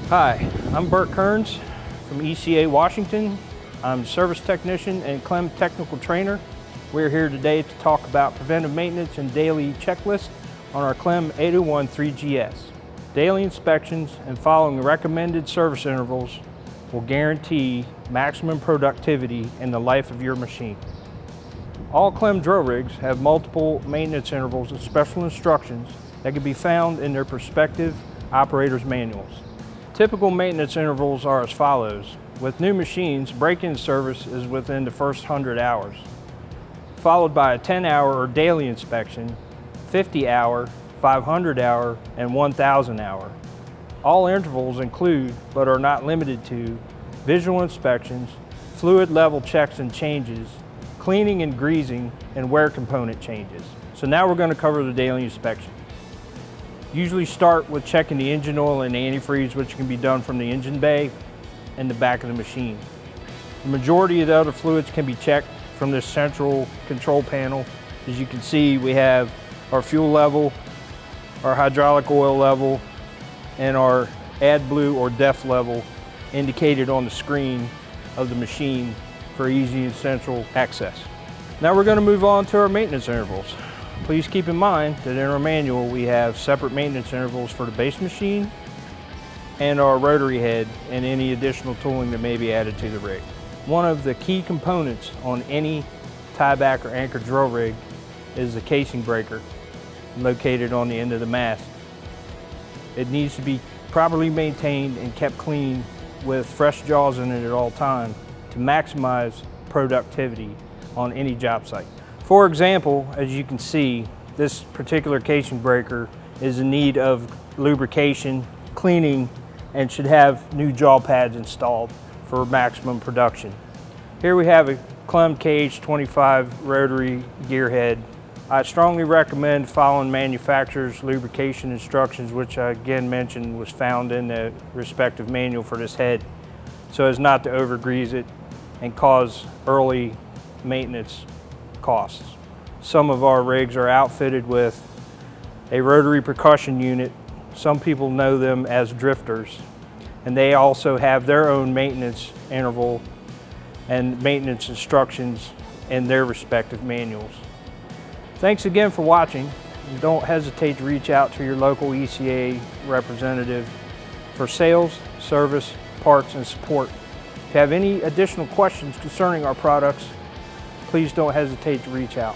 Hi, I'm Burt Kerns from ECA Washington. I'm a service technician and Klemm technical trainer. We're here today to talk about preventive maintenance and daily checklists on our Klemm 801 3GS. Daily inspections and following recommended service intervals will guarantee maximum productivity in the life of your machine. All Klemm drill rigs have multiple maintenance intervals and special instructions that can be found in their respective operator's manuals. Typical maintenance intervals are as follows. With new machines, break-in service is within the first 100 hours, followed by a 10-hour or daily inspection, 50-hour, 500-hour, and 1,000-hour. All intervals include, but are not limited to, visual inspections, fluid level checks and changes, cleaning and greasing, and wear component changes. So now we're going to cover the daily inspection. Usually start with checking the engine oil and antifreeze, which can be done from the engine bay and the back of the machine. The majority of the other fluids can be checked from this central control panel. As you can see, we have our fuel level, our hydraulic oil level, and our AdBlue or DEF level indicated on the screen of the machine for easy and central access. Now we're going to move on to our maintenance intervals. Please keep in mind that in our manual we have separate maintenance intervals for the base machine and our rotary head and any additional tooling that may be added to the rig. One of the key components on any tieback or anchor drill rig is the casing breaker located on the end of the mast. It needs to be properly maintained and kept clean with fresh jaws in it at all times to maximize productivity on any job site. For example, as you can see, this particular casing breaker is in need of lubrication, cleaning, and should have new jaw pads installed for maximum production. Here we have a Klemm KH25 rotary gear head. I strongly recommend following manufacturer's lubrication instructions, which I again mentioned was found in the respective manual for this head, so as not to overgrease it and cause early maintenance costs. Some of our rigs are outfitted with a rotary percussion unit. Some people know them as drifters, and they also have their own maintenance interval and maintenance instructions in their respective manuals. Thanks again for watching. Don't hesitate to reach out to your local ECA representative for sales, service, parts, and support. If you have any additional questions concerning our products, please don't hesitate to reach out.